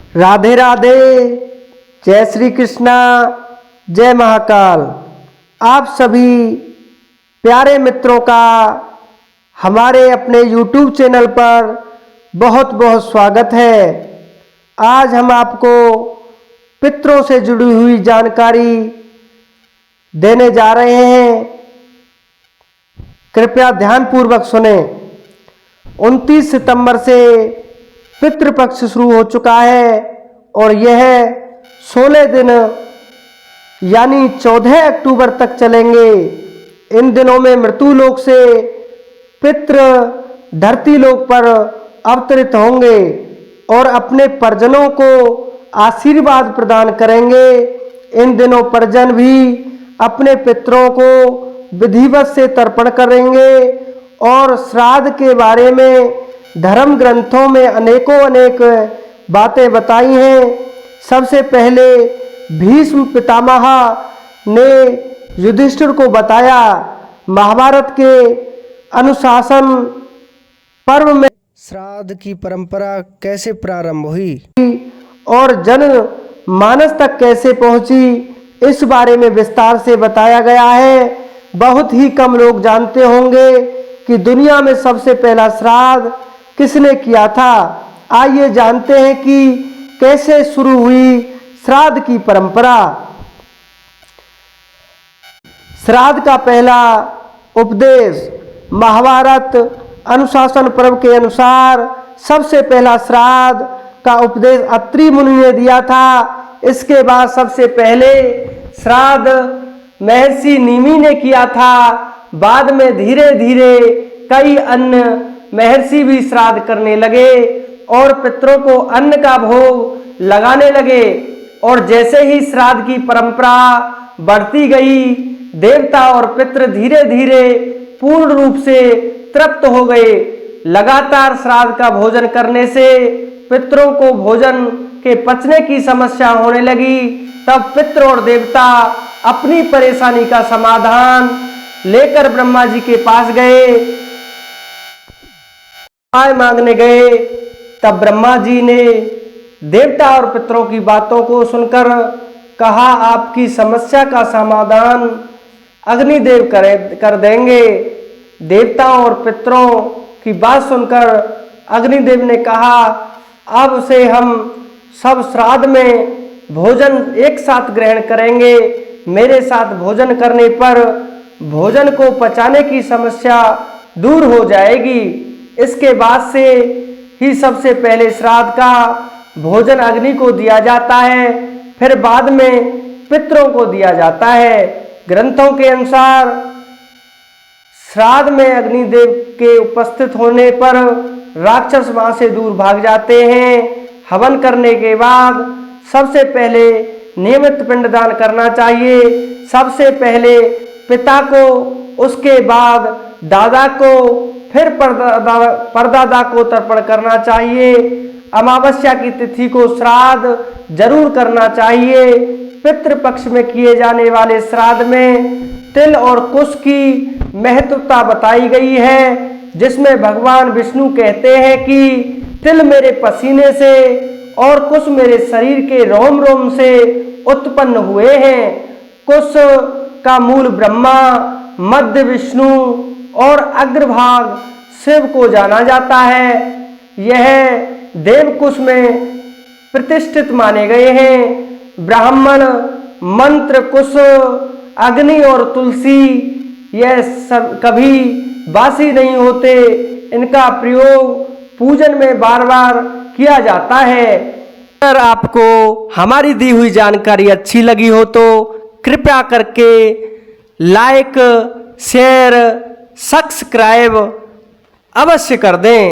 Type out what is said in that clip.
राधे राधे, जय श्री कृष्णा, जय महाकाल। आप सभी प्यारे मित्रों का हमारे अपने YouTube चैनल पर बहुत बहुत स्वागत है। आज हम आपको पितरों से जुड़ी हुई जानकारी देने जा रहे हैं, कृपया ध्यानपूर्वक सुने। 29 सितंबर से पितृपक्ष शुरू हो चुका है और यह 16 दिन यानी 14 अक्टूबर तक चलेंगे। इन दिनों में मृत्यु लोक से पितृ धरती लोक पर अवतरित होंगे और अपने परिजनों को आशीर्वाद प्रदान करेंगे। इन दिनों परिजन भी अपने पितरों को विधिवत से तर्पण करेंगे और श्राद्ध के बारे में धर्म ग्रंथों में अनेक बातें बताई हैं। सबसे पहले भीष्म पितामह ने युधिष्ठिर को बताया, महाभारत के अनुशासन पर्व में श्राद्ध की परंपरा कैसे प्रारंभ हुई और जन मानस तक कैसे पहुंची, इस बारे में विस्तार से बताया गया है। बहुत ही कम लोग जानते होंगे कि दुनिया में सबसे पहला श्राद्ध किसने किया था। आइए जानते हैं कि कैसे शुरू हुई श्राद्ध की परंपरा। श्राद्ध का पहला उपदेश महाभारत अनुशासन पर्व के अनुसार सबसे पहला श्राद्ध का उपदेश अत्रि मुनि ने दिया था। इसके बाद सबसे पहले श्राद्ध महर्षि निमि ने किया था। बाद में धीरे धीरे कई अन्य महर्षि भी श्राद्ध करने लगे और पितरों को अन्न का भोग लगाने लगे। और जैसे ही श्राद्ध की परंपरा बढ़ती गई, देवता और पितृ धीरे धीरे पूर्ण रूप से तृप्त हो गए। लगातार श्राद्ध का भोजन करने से पितरों को भोजन के पचने की समस्या होने लगी। तब पितृ और देवता अपनी परेशानी का समाधान लेकर ब्रह्मा जी के पास गए, उपाय मांगने गए। तब ब्रह्मा जी ने देवता और पितरों की बातों को सुनकर कहा, आपकी समस्या का समाधान अग्निदेव कर देंगे। देवताओं और पितरों की बात सुनकर अग्निदेव ने कहा, अब से हम सब श्राद्ध में भोजन एक साथ ग्रहण करेंगे। मेरे साथ भोजन करने पर भोजन को पचाने की समस्या दूर हो जाएगी। इसके बाद से ही सबसे पहले श्राद्ध का भोजन अग्नि को दिया जाता है, फिर बाद में पितरों को दिया जाता है। ग्रंथों के अनुसार श्राद्ध में अग्निदेव के उपस्थित होने पर राक्षस वहां से दूर भाग जाते हैं। हवन करने के बाद सबसे पहले नियमित पिंडदान करना चाहिए। सबसे पहले पिता को, उसके बाद दादा को, फिर परदादा को तर्पण करना चाहिए। अमावस्या की तिथि को श्राद्ध जरूर करना चाहिए। पितृपक्ष में किए जाने वाले श्राद्ध में तिल और कुश की महत्वता बताई गई है, जिसमें भगवान विष्णु कहते हैं कि तिल मेरे पसीने से और कुश मेरे शरीर के रोम रोम से उत्पन्न हुए हैं। कुश का मूल ब्रह्मा, मध्य विष्णु और अग्रभाग शिव को जाना जाता है। यह देवकुश में प्रतिष्ठित माने गए हैं। ब्राह्मण, मंत्र, कुश, अग्नि और तुलसी यह सब कभी बासी नहीं होते। इनका प्रयोग पूजन में बार बार किया जाता है। अगर आपको हमारी दी हुई जानकारी अच्छी लगी हो तो कृपया करके लाइक, शेयर, सब्सक्राइब अवश्य कर दें।